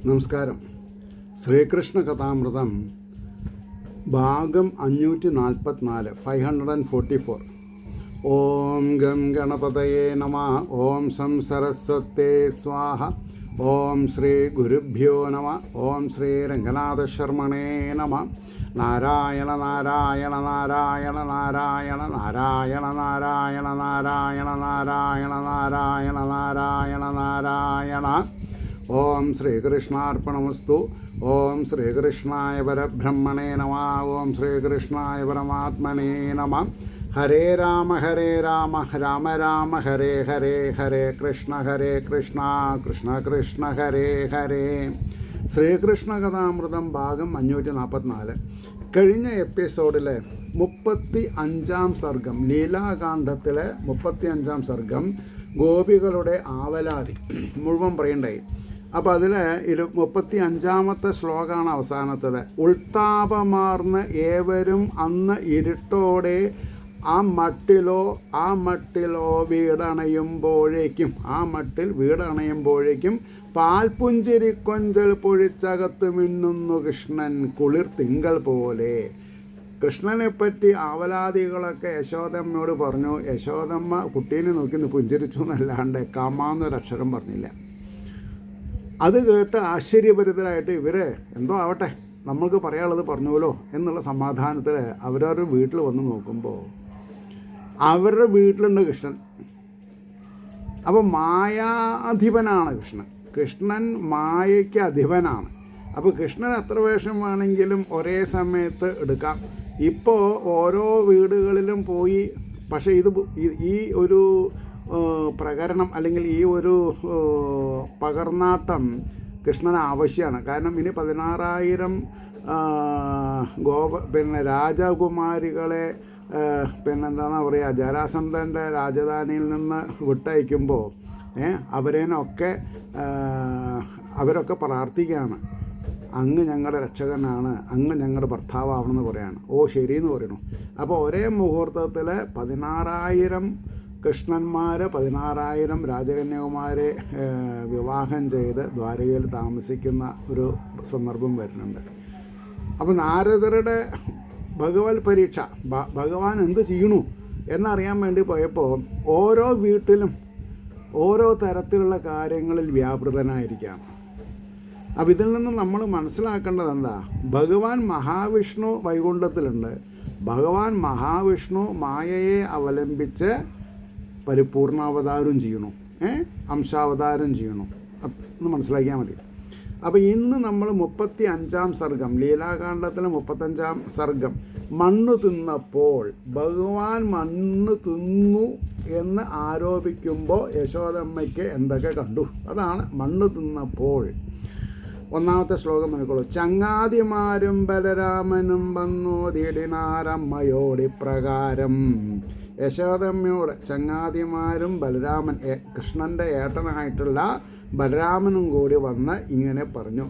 നമസ്കാരം. ശ്രീകൃഷ്ണ കഥാമൃതം ഭാഗം 544 544. ഓം ഗം ഗണപതയേ നമഃ. ഓം സം സരസ്വതേ സ്വാഹ. ഓം ശ്രീ ഗുരുഭ്യോ നമഃ. ഓം ശ്രീ രംഗനാഥശർമ്മണേ നമഃ. നാരായണ നാരായണ നാരായണ നാരായണ നാരായണ നാരായണ നാരായണ നാരായണ നാരായണ നാരായണ നാരായണ. ഓം ശ്രീകൃഷ്ണാർപ്പണമസ്തു. ഓം ശ്രീകൃഷ്ണായ പരബ്രഹ്മണേ നമഃ. ഓം ശ്രീകൃഷ്ണായ പരമാത്മനേ നമഃ. ഹരേ രാമ രാമ രാമ ഹരേ ഹരേ, ഹരേ കൃഷ്ണ കൃഷ്ണ കൃഷ്ണ ഹരേ ഹരേ. ശ്രീകൃഷ്ണ കഥാമൃതം ഭാഗം 544. കഴിഞ്ഞ എപ്പിസോഡിലെ 35 സർഗം, ലീലാകാന്ഡത്തിലെ 35 സർഗം ഗോപികളുടെ ആവലാതി മുഴുവൻ പറയണ്ടായി. അപ്പോൾ അതിൽ 35 ശ്ലോകമാണ് അവസാനത്തത്. ഉൾത്താപമാർന്ന് ഏവരും അന്ന് ഇരുട്ടോടെ ആ മട്ടിലോ വീടണയുമ്പോഴേക്കും പാൽപുഞ്ചിരി കൊഞ്ചൽ പൊഴിച്ചകത്ത് മിന്നുന്നു കൃഷ്ണൻ കുളിർ തിങ്കൾ പോലെ. കൃഷ്ണനെപ്പറ്റി ആവലാദികളൊക്കെ യശോദമ്മയോട് പറഞ്ഞു. യശോദമ്മ കുട്ടീനെ നോക്കി പുഞ്ചിരിച്ചു എന്നല്ലാണ്ട് കാമാന്നൊരക്ഷരം പറഞ്ഞില്ല. അത് കേട്ട് ആശ്ചര്യഭരിതരായിട്ട് ഇവരെ എന്തോ ആവട്ടെ, നമ്മൾക്ക് പറയാനുള്ളത് പറഞ്ഞുവല്ലോ എന്നുള്ള സമാധാനത്തിൽ അവരവരുടെ വീട്ടിൽ വന്ന് നോക്കുമ്പോൾ അവരുടെ വീട്ടിലുണ്ട് കൃഷ്ണൻ. അപ്പോൾ മായാധിപനാണ് കൃഷ്ണൻ മായയ്ക്ക് അധിപനാണ്. അപ്പോൾ കൃഷ്ണൻ എത്ര വേഷം വേണമെങ്കിലും ഒരേ സമയത്ത് എടുക്കാം. ഇപ്പോൾ ഓരോ വീടുകളിലും പോയി, പക്ഷേ ഈ ഒരു പ്രകരണം അല്ലെങ്കിൽ ഈ ഒരു പകർന്നാട്ടം കൃഷ്ണന് ആവശ്യമാണ്. കാരണം ഇനി 16,000 രാജകുമാരികളെ എന്താണെന്ന് പറയുക, ജരാസന്ധൻ്റെ രാജധാനിയിൽ നിന്ന് വിട്ടയക്കുമ്പോൾ അവരൊക്കെ പ്രാർത്ഥിക്കുകയാണ്, അങ്ങ് ഞങ്ങളുടെ രക്ഷകനാണ്, അങ്ങ് ഞങ്ങളുടെ ഭർത്താവാണെന്ന് പറയാണ്. ഓ ശരിയെന്ന് പറയണു. അപ്പോൾ ഒരേ മുഹൂർത്തത്തിൽ 16,000 കൃഷ്ണന്മാർ 16,000 രാജകന്യകുമാരെ വിവാഹം ചെയ്ത് ദ്വാരകയിൽ താമസിക്കുന്ന ഒരു സന്ദർഭം വരുന്നുണ്ട്. അപ്പോൾ നാരദരുടെ ഭഗവത് പരീക്ഷ, ഭഗവാൻ എന്ത് ചെയ്യണു എന്നറിയാൻ വേണ്ടി പോയപ്പോൾ ഓരോ വീട്ടിലും ഓരോ തരത്തിലുള്ള കാര്യങ്ങളിൽ വ്യാപൃതനായിരിക്കുകയാണ്. അപ്പോൾ ഇതിൽ നിന്ന് നമ്മൾ മനസ്സിലാക്കേണ്ടത് എന്താ? ഭഗവാൻ മഹാവിഷ്ണു വൈകുണ്ഠത്തിലുണ്ട്. ഭഗവാൻ മഹാവിഷ്ണു മായയെ അവലംബിച്ച് പരിപൂർണാവതാരം ചെയ്യണു, അംശാവതാരം ചെയ്യണു എന്ന് മനസ്സിലാക്കിയാൽ മതി. അപ്പോൾ ഇന്ന് നമ്മൾ 35 സർഗം, ലീലാകാന്ഡത്തിലെ 35 സർഗം, മണ്ണ് തിന്നപ്പോൾ ഭഗവാൻ മണ്ണ് തിന്നു എന്ന് ആരോപിക്കുമ്പോൾ യശോദമ്മയ്ക്ക് എന്തൊക്കെ കണ്ടു, അതാണ് മണ്ണ് തിന്നപ്പോൾ. ഒന്നാമത്തെ ശ്ലോകം നോക്കിക്കോളൂ. ചങ്ങാതിമാരും ബലരാമനും വന്നോതിടിനാരമ്മയോടി പ്രകാരം. യശോദമ്മയോട് ചങ്ങാതിമാരും ബലരാമൻ, കൃഷ്ണൻ്റെ ഏട്ടനായിട്ടുള്ള ബലരാമനും കൂടി വന്ന് ഇങ്ങനെ പറഞ്ഞു.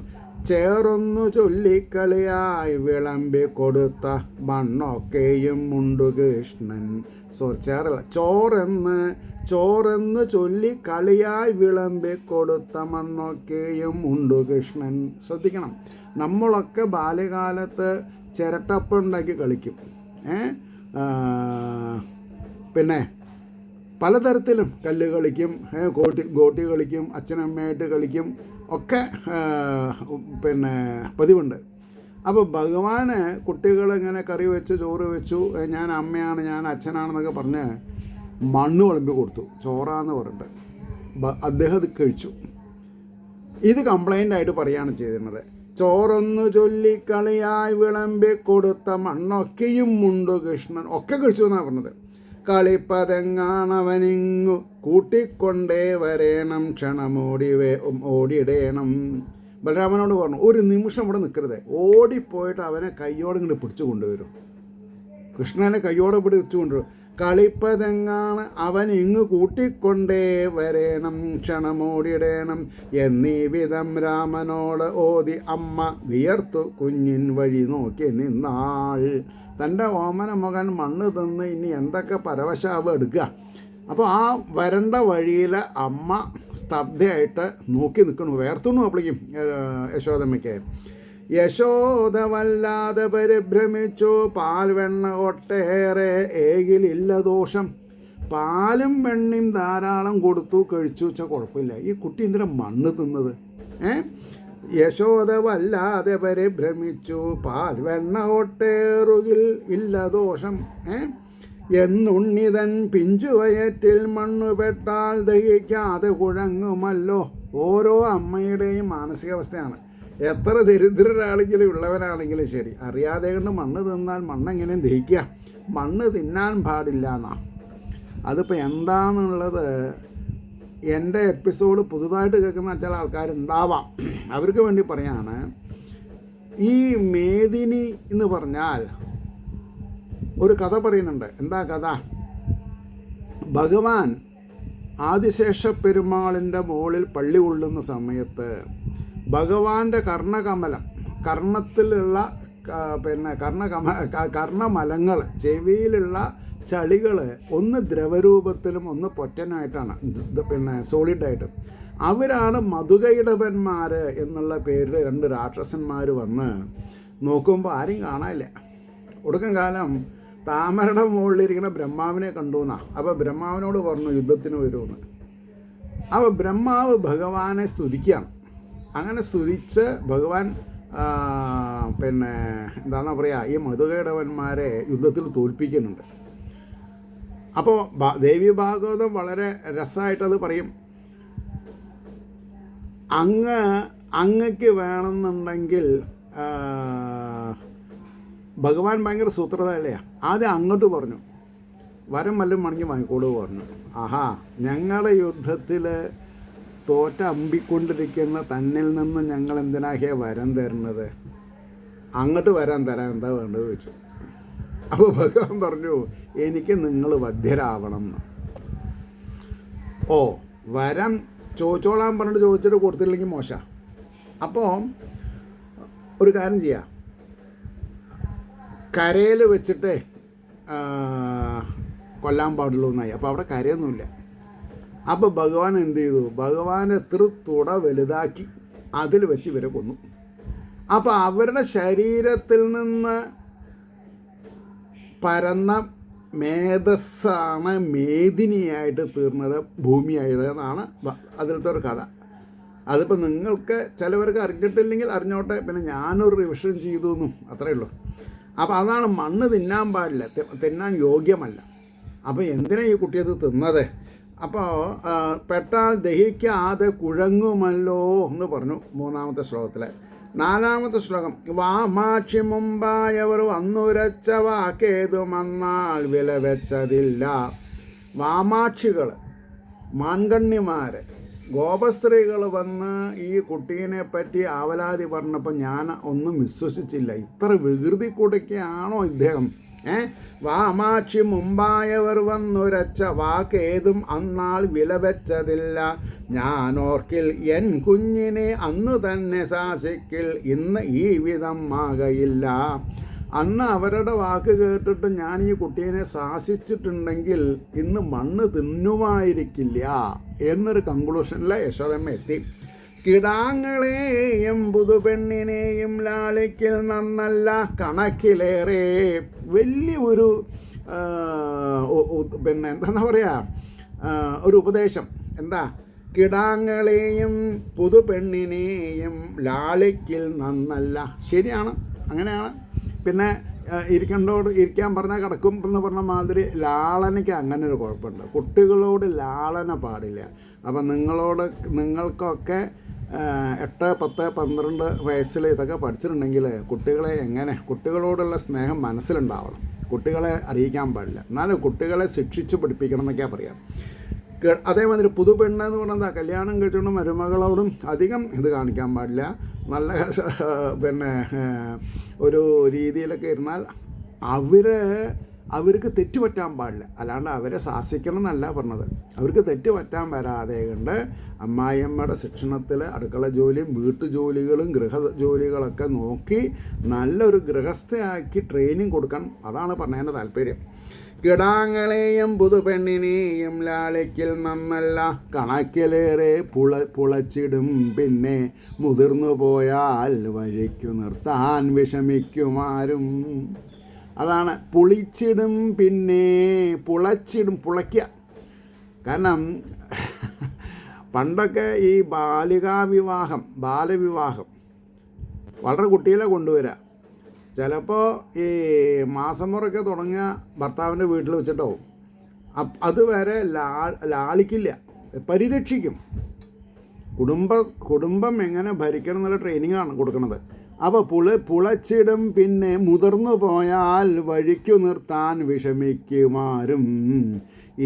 ചേറൊന്നു ചൊല്ലിക്കളിയായി വിളമ്പി കൊടുത്ത മണ്ണൊക്കെയും ഉണ്ടു കൃഷ്ണൻ. ചോറെന്ന് ചൊല്ലി കളിയായി വിളമ്പി കൊടുത്ത മണ്ണൊക്കെയും ഉണ്ടു കൃഷ്ണൻ. ശ്രദ്ധിക്കണം, നമ്മളൊക്കെ ബാല്യകാലത്ത് ചിരട്ടപ്പുണ്ടാക്കി കളിക്കും, പിന്നെ പലതരത്തിലും കല്ല് കളിക്കും, ഗോട്ടി കളിക്കും, അച്ഛനമ്മയായിട്ട് കളിക്കും ഒക്കെ പതിവുണ്ട്. അപ്പോൾ ഭഗവാന് കുട്ടികളിങ്ങനെ കറി വെച്ച് ചോറ് വെച്ചു, ഞാൻ അമ്മയാണ് ഞാൻ അച്ഛനാണെന്നൊക്കെ പറഞ്ഞ് മണ്ണ് വിളമ്പി കൊടുത്തു, ചോറാന്ന് പറഞ്ഞിട്ട്. അദ്ദേഹം അത് കഴിച്ചു. ഇത് കംപ്ലൈൻ്റായിട്ട് പറയുകയാണ് ചെയ്തിരുന്നത്. ചോറൊന്നു ചൊല്ലിക്കളിയായി വിളമ്പി കൊടുത്ത മണ്ണൊക്കെയും ഉണ്ടു കൃഷ്ണൻ. ഒക്കെ കഴിച്ചു എന്നാണ് പറഞ്ഞത്. കളിപ്പതെങ്ങാണവനിങ്ങു കൂട്ടിക്കൊണ്ടേ വരേണം, ഓടിയിടേണം. ബലരാമനോട് പറഞ്ഞു, ഒരു നിമിഷം ഇവിടെ നിൽക്കരുത്, ഓടിപ്പോയിട്ട് അവനെ കയ്യോടെ ഇങ്ങോട്ട് പിടിച്ചു കൊണ്ടുവരും. കൃഷ്ണനെ കയ്യോടെ പിടിച്ചു കൊണ്ടുവരും. കളിപ്പതെങ്ങാണ് അവൻ ഇങ്ങ് കൂട്ടിക്കൊണ്ടേ വരേണം, ക്ഷണമോടിയിടേണം എന്നീ വിധം രാമനോട് ഓതി അമ്മ വിയർത്തു കുഞ്ഞിൻ വഴി നോക്കി നിന്നാൾ. തൻ്റെ ഓമന മകൻ മണ്ണ് തിന്ന് ഇനി എന്തൊക്കെ പരവശാവ് എടുക്കുക. അപ്പോൾ ആ വരണ്ട വഴിയിൽ അമ്മ സ്തബ്ധയായിട്ട് നോക്കി നിൽക്കണു, വേർത്തുന്നു അപ്പോഴേക്കും യശോദമ്മയ്ക്ക്. യശോദ വല്ലാതെ പരിഭ്രമിച്ചു, പാൽ വെണ്ണ ഒട്ടേറെ ഏകിലില്ല ദോഷം. പാലും വെണ്ണയും ധാരാളം കൊടുത്തു, കഴിച്ചു വെച്ചാൽ കുഴപ്പമില്ല. ഈ കുട്ടി എന്തിനാ മണ്ണ് തിന്നത്? യശോദ വല്ലാതെ പരിഭ്രമിച്ചു, പാൽ വെണ്ണ ഒട്ടേറുകിൽ ഇല്ല ദോഷം. എന്നുണ്ണിതൻ പിഞ്ചുവയറ്റിൽ മണ്ണു പെട്ടാൽ ദഹിക്കാതെ കുഴങ്ങുമല്ലോ. ഓരോ അമ്മയുടെയും മാനസികാവസ്ഥയാണ്. എത്ര ദരിദ്രരാണെങ്കിലും ഉള്ളവരാണെങ്കിലും ശരി, അറിയാതെ കൊണ്ട് മണ്ണ് തിന്നാൽ മണ്ണെങ്ങനെയും ദഹിക്കുക? മണ്ണ് തിന്നാൻ പാടില്ല എന്നാണ്. അതിപ്പോൾ എന്താണെന്നുള്ളത് എൻ്റെ എപ്പിസോഡ് പുതുതായിട്ട് കേൾക്കുന്ന ചില ആൾക്കാരുണ്ടാവാം, അവർക്ക് വേണ്ടി പറയാണ്. ഈ മേദിനി എന്ന് പറഞ്ഞാൽ ഒരു കഥ പറയുന്നുണ്ട്. എന്താ കഥ? ഭഗവാൻ ആദിശേഷ പെരുമാളിൻ്റെ മുകളിൽ പള്ളി കൊള്ളുന്ന സമയത്ത് ഭഗവാന്റെ കർണകമലം, കർണത്തിലുള്ള കർണമലങ്ങൾ, ചെവിയിലുള്ള ചളികൾ ഒന്ന് ദ്രവരൂപത്തിലും ഒന്ന് പൊറ്റനായിട്ടാണ്, സോളിഡായിട്ടും. അവരാണ് മധുകൈടവന്മാർ എന്നുള്ള പേരിൽ 2 രാക്ഷസന്മാർ വന്ന് നോക്കുമ്പോൾ ആരും കാണാനില്ല. ഒടുക്കം കാലം താമരയുടെ മുകളിലിരിക്കുന്ന ബ്രഹ്മാവിനെ കണ്ടു എന്നാ. അപ്പോൾ ബ്രഹ്മാവിനോട് പറഞ്ഞു യുദ്ധത്തിന് വരുമെന്ന്. അപ്പോൾ ബ്രഹ്മാവ് ഭഗവാനെ സ്തുതിക്കുകയാണ്. അങ്ങനെ സ്തുതിച്ച് ഭഗവാൻ എന്താണെന്നാ പറയുക, ഈ മധുകൈടവന്മാരെ യുദ്ധത്തിൽ തോൽപ്പിക്കുന്നുണ്ട്. അപ്പോൾ ദേവി ഭാഗവതം വളരെ രസമായിട്ടത് പറയും. അങ്ങക്ക് വേണമെന്നുണ്ടെങ്കിൽ ഭഗവാൻ ഭയങ്കര സൂത്രധാരയാണ്. ആദ്യം അങ്ങോട്ട് പറഞ്ഞു, വരം വല്ലതും മടങ്ങി വാങ്ങിക്കോളൂ പറഞ്ഞു. ആഹാ, ഞങ്ങളുടെ യുദ്ധത്തിൽ തോറ്റ അമ്പിക്കൊണ്ടിരിക്കുന്ന തന്നിൽ നിന്ന് ഞങ്ങൾ എന്തിനാക്കിയ വരം തരുന്നത്? അങ്ങോട്ട് വരാൻ തരാൻ എന്താ വേണ്ടത് ചോദിച്ചു. അപ്പോൾ ഭഗവാൻ പറഞ്ഞു, എനിക്ക് നിങ്ങൾ വധ്യരാവണം എന്ന്. ഓ, വരം ചോദിച്ചോളാൻ പറഞ്ഞിട്ട് ചോദിച്ചിട്ട് കൊടുത്തില്ലെങ്കിൽ മോശം. അപ്പോൾ ഒരു കാര്യം ചെയ്യാം, കരയിൽ വെച്ചിട്ട് കൊല്ലാൻ പാടുള്ളൂ എന്നായി. അപ്പോൾ അവിടെ കരയൊന്നുമില്ല. അപ്പോൾ ഭഗവാൻ എന്ത് ചെയ്തു? ഭഗവാൻ എത്ര തുട വലുതാക്കി അതിൽ വെച്ച് ഇവരെ കൊന്നു. അപ്പോൾ അവരുടെ ശരീരത്തിൽ നിന്ന് പരന്ന മേധസ്സാണ് മേദിനിയായിട്ട് തീർന്നത്, ഭൂമിയായത് എന്നാണ് അതിലത്തെ ഒരു കഥ. അതിപ്പോൾ നിങ്ങൾക്ക് ചിലവർക്ക് അറിഞ്ഞിട്ടില്ലെങ്കിൽ അറിഞ്ഞോട്ടെ, പിന്നെ ഞാനൊരു റിവിഷൻ ചെയ്തു എന്നും അത്രയേ ഉള്ളൂ. അപ്പോൾ അതാണ് മണ്ണ് തിന്നാൻ പാടില്ല, തിന്നാൻ യോഗ്യമല്ല. അപ്പോൾ എന്തിനാ ഈ കുട്ടിയത് തിന്നത്? അപ്പോൾ പെട്ടാൽ ദഹിക്കാതെ കുഴങ്ങുമല്ലോ എന്ന് പറഞ്ഞു 3-ാമത്തെ ശ്ലോകത്തിൽ. 4-ാമത്തെ ശ്ലോകം, വാമാക്ഷി മുമ്പായവർ വന്നുരച്ച വാക്കേതുമന്നാൽ വില വെച്ചതില്ല. വാമാക്ഷികൾ, മാൻകണ്ണിമാർ, ഗോപസ്ത്രീകൾ വന്ന് ഈ കുട്ടീനെ പറ്റി ആവലാതി പറഞ്ഞപ്പോൾ ഞാൻ ഒന്നും വിശ്വസിച്ചില്ല. ഇത്ര വികൃതി കൊടുക്കുകയാണോ ഇദ്ദേഹം? വാമാക്ഷി മുമ്പായവർ വന്നുരച്ച വാക്കേതും അന്നാൾ വില വെച്ചതില്ല. ഞാനോർക്കിൽ എൻ കുഞ്ഞിനെ അന്നു തന്നെ ശാസിക്കിൽ ഇന്ന് ഈ വിധം ആകയില്ല. അന്ന് അവരുടെ വാക്ക് കേട്ടിട്ട് ഞാൻ ഈ കുട്ടീനെ ശാസിച്ചിട്ടുണ്ടെങ്കിൽ ഇന്ന് മണ്ണ് തിന്നുമായിരിക്കില്ല എന്നൊരു കൺക്ലൂഷനിൽ യശോദമ്മ എത്തി. കിടാങ്ങളെയും പുതുപെണ്ണിനെയും ലാളിക്കൽ നന്നല്ല കണക്കിലേറെ. വലിയൊരു എന്താ പറയുക, ഒരു ഉപദേശം. എന്താ? കിടാങ്ങളെയും പുതുപെണ്ണിനെയും ലാളിക്കൽ നന്നല്ല. ശരിയാണ്, അങ്ങനെയാണ്. പിന്നെ ഇരിക്കാൻ പറഞ്ഞാൽ കിടക്കും എന്ന് പറഞ്ഞ മാതിരി ലാളനയ്ക്ക് അങ്ങനെ ഒരു കുഴപ്പമുണ്ട്. കുട്ടികളോട് ലാളന പാടില്ല. അപ്പം നിങ്ങൾക്കൊക്കെ 8, 10, 12 വയസ്സിൽ ഇതൊക്കെ പഠിച്ചിട്ടുണ്ടെങ്കിൽ കുട്ടികളോടുള്ള സ്നേഹം മനസ്സിലുണ്ടാവണം. കുട്ടികളെ അറിയിക്കാൻ പാടില്ല. എന്നാലും കുട്ടികളെ ശിക്ഷിച്ച് പഠിപ്പിക്കണം എന്നൊക്കെയാണ് പറയാം. അതേമാതിരി പുതുപെണ്ണ് എന്ന് പറഞ്ഞാൽ കല്യാണം കഴിച്ചുകൊണ്ട് മരുമകളോടും അധികം ഇത് കാണിക്കാൻ പാടില്ല. നല്ല ഒരു രീതിയിലൊക്കെ ഇരുന്നാൽ അവർക്ക് തെറ്റുപറ്റാൻ പാടില്ല. അല്ലാണ്ട് അവരെ ശാസിക്കണം എന്നല്ല പറഞ്ഞത്. അവർക്ക് തെറ്റുപറ്റാൻ വരാതെ കൊണ്ട് അമ്മായിയമ്മയുടെ ശിക്ഷണത്തിൽ അടുക്കള ജോലിയും വീട്ടുജോലികളും ഗൃഹജോലികളൊക്കെ നോക്കി നല്ലൊരു ഗൃഹസ്ഥയാക്കി ട്രെയിനിങ് കൊടുക്കണം. അതാണ് പറഞ്ഞതിൻ്റെ താല്പര്യം. കിടാങ്ങളെയും പുതുപെണ്ണിനെയും ലാളിക്കൽ നന്നല്ല, കണക്കിലേറെ പുളച്ചിടും പിന്നെ മുതിർന്നു പോയാൽ വഴിക്കു നിർത്താൻ വിഷമിക്കുമാരും. അതാണ് പുളിച്ചിടും പിന്നെ പുളച്ചിടും, പുളയ്ക്കുക. കാരണം പണ്ടൊക്കെ ഈ ബാലവിവാഹം വളരെ കുട്ടികളെ കൊണ്ടുവരിക. ചിലപ്പോൾ ഈ മാസം മുറയൊക്കെ തുടങ്ങിയ ഭർത്താവിൻ്റെ വീട്ടിൽ വെച്ചിട്ടാവും. അതുവരെ ലാളിക്കില്ല, പരിരക്ഷിക്കും. കുടുംബം എങ്ങനെ ഭരിക്കണം എന്നുള്ള ട്രെയിനിങ്ങാണ് കൊടുക്കുന്നത്. അപ്പോൾ പുളച്ചിടും പിന്നെ മുതിർന്നു പോയാൽ വഴിക്കു നിർത്താൻ വിഷമിക്കുമാരും.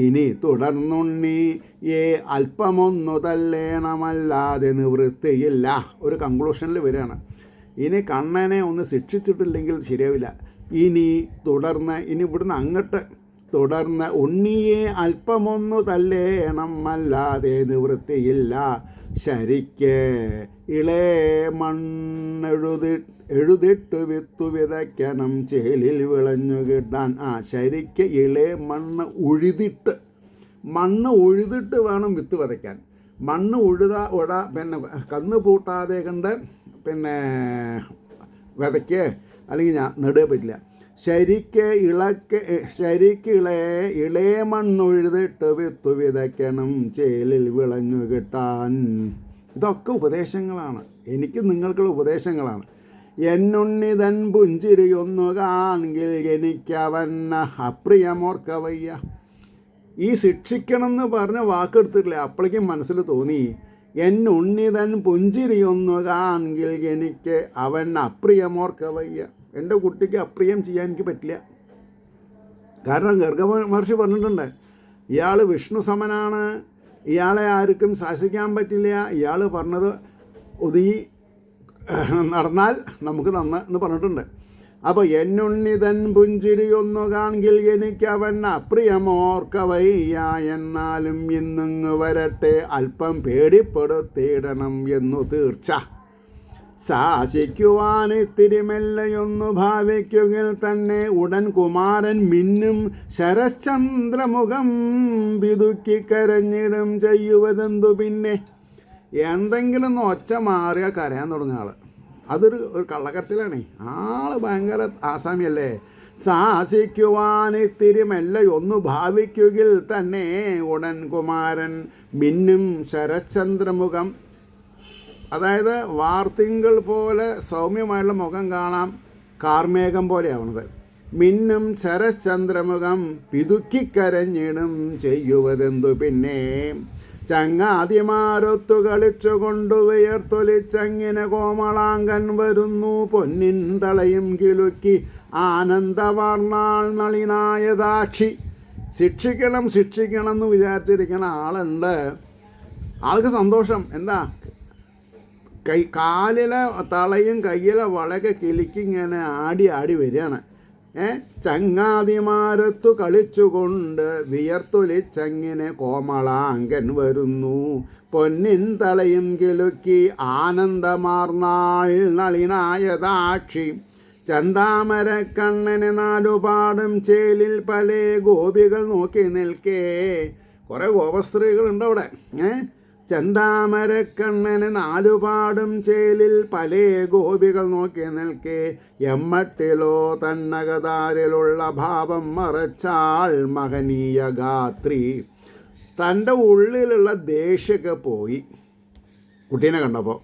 ഇനി തുടർന്നുണ്ണിയെ അല്പമൊന്നു തല്ലേണമല്ലാതെ നിവൃത്തിയില്ല. ഒരു കൺക്ലൂഷനിൽ വരികയാണ്. ഇനി കണ്ണനെ ഒന്ന് ശിക്ഷിച്ചിട്ടില്ലെങ്കിൽ ശരിയാവില്ല. ഇനി ഇവിടുന്ന് അങ്ങോട്ട് തുടർന്ന് ഉണ്ണിയെ അല്പമൊന്നു തല്ലേണം, അല്ലാതെ നിവൃത്തിയില്ല. ശരിക്ക് ഇളേ എഴുതിട്ട് വിത്തു വിതയ്ക്കണം, ചേലിൽ വിളഞ്ഞു കിട്ടാൻ. ശരിക്ക് ഇളേ മണ്ണ് ഉഴുതിട്ട് വേണം വിത്ത് വിതയ്ക്കാൻ. മണ്ണ് പിന്നെ കന്ന് പൂട്ടാതെ കണ്ട് പിന്നെ വിതയ്ക്ക്, അല്ലെങ്കിൽ നടുക പറ്റില്ല. ശരിക്ക് ഇളേ മണ്ണുഴുതിട്ട് വിത്തു വിതയ്ക്കണം, ചേലിൽ വിളഞ്ഞു കിട്ടാൻ. ഇതൊക്കെ ഉപദേശങ്ങളാണ്, എനിക്ക് നിങ്ങൾക്കുള്ള ഉപദേശങ്ങളാണ്. എന്നുണ്ണിതൻ പുഞ്ചിരിയൊന്നു കാണെങ്കിൽ എനിക്കവൻ അപ്രിയമോർക്കവയ്യ. ഈ ശിക്ഷിക്കണം എന്ന് പറഞ്ഞ വാക്കെടുത്തിട്ടില്ല, അപ്പോഴേക്കും മനസ്സിൽ തോന്നി എന്നുണ്ണിതൻ പുഞ്ചിരിയൊന്നു കാണെങ്കിൽ എനിക്ക് അവൻ അപ്രിയമോർക്കവയ്യ. എൻ്റെ കുട്ടിക്ക് അപ്രിയം ചെയ്യാൻ എനിക്ക് പറ്റില്ല. കാരണം ഗർഗ മഹർഷി പറഞ്ഞിട്ടുണ്ട്, ഇയാൾ വിഷ്ണു സമനാണ്, ഇയാളെ ആർക്കും ശാസിക്കാൻ പറ്റില്ല, ഇയാൾ പറഞ്ഞത് ഒതുങ്ങി നടന്നാൽ നമുക്ക് എന്ന് പറഞ്ഞിട്ടുണ്ട്. അപ്പോൾ എന്നുണ്ണിതൻ പുഞ്ചിരിയൊന്നു കാണെങ്കിൽ എനിക്ക് അവൻ അപ്രിയമോർക്കവയ്യ. എന്നാലും ഇന്നിങ്ങ് വരട്ടെ അല്പം പേടിപ്പെടുത്തിയിടണം എന്നു തീർച്ച. ശാസിക്കുവാൻ ഇത്തിരി മെല്ലയൊന്നു ഭാവിക്കുകിൽ തന്നെ ഉടൻ കുമാരൻ മിന്നും ശരശ്ചന്ദ്രമുഖം പിതുക്കി കരഞ്ഞിടും ചെയ്യുവതെന്തു പിന്നെ. എന്തെങ്കിലും ഒച്ച മാറിയ കരയാൻ തുടങ്ങിയ ആൾ, അതൊരു കള്ളക്കരച്ചിലാണ്. ആൾ ഭയങ്കര ആസാമിയല്ലേ. ശാസിക്കുവാൻ ഇത്തിരി മെല്ലയൊന്നു ഭാവിക്കുകിൽ തന്നെ ഉടൻ കുമാരൻ മിന്നും ശരശ്ചന്ദ്രമുഖം. അതായത് വാർത്തിങ്കൾ പോലെ സൗമ്യമായുള്ള മുഖം കാണാം, കാർമേഘം പോലെയാവുന്നത്. മിന്നും ശരശ്ചന്ദ്രമുഖം പിതുക്കിക്കരഞ്ഞിടും ചെയ്യുവതെന്തു പിന്നെ. ചങ്ങാതിമാരൊത്തു കളിച്ചുകൊണ്ടു വിയർത്തൊലിച്ചങ്ങിനെ കോമളാങ്കൻ വരുന്നു, പൊന്നിൻ തളയും കിലുക്കി ആനന്ദവർണ്ണാൾ നളിനായ ദാക്ഷി. ശിക്ഷിക്കണം എന്ന് വിചാരിച്ചിരിക്കുന്ന ആളുണ്ട്. ആൾക്ക് സന്തോഷം. എന്താ, കാലിലെ തളയും കയ്യിലെ വളയൊക്കെ കിലുക്കിങ്ങനെ ആടി വരികയാണ്. ചങ്ങാതിമാരത്തു കളിച്ചുകൊണ്ട് വിയർത്തൊലിച്ചങ്ങിനെ കോമളാങ്കൻ വരുന്നു, പൊന്നിൻ തളയും കിലുക്കി ആനന്ദമാർന്നാൾ നളിനായ ദാക്ഷി. ചന്താമരക്കണ്ണനെ നാലുപാടും ചേലിൽ പല ഗോപികൾ നോക്കി നിൽക്കേ. കുറേ ഗോപസ്ത്രീകളുണ്ട് അവിടെ. ചെന്താമരക്കണ്ണന് നാലുപാടും ചേലിൽ പല ഗോപികൾ നോക്കി നിൽക്കെ. എമ്മട്ടിലോ തന്നകതാരിലുള്ള ഭാവം മറച്ചാൾ മഹനീയ ഗാത്രി. തൻ്റെ ഉള്ളിലുള്ള ദേഷ്യമൊക്കെ പോയി കുട്ടീനെ കണ്ടപ്പോൾ.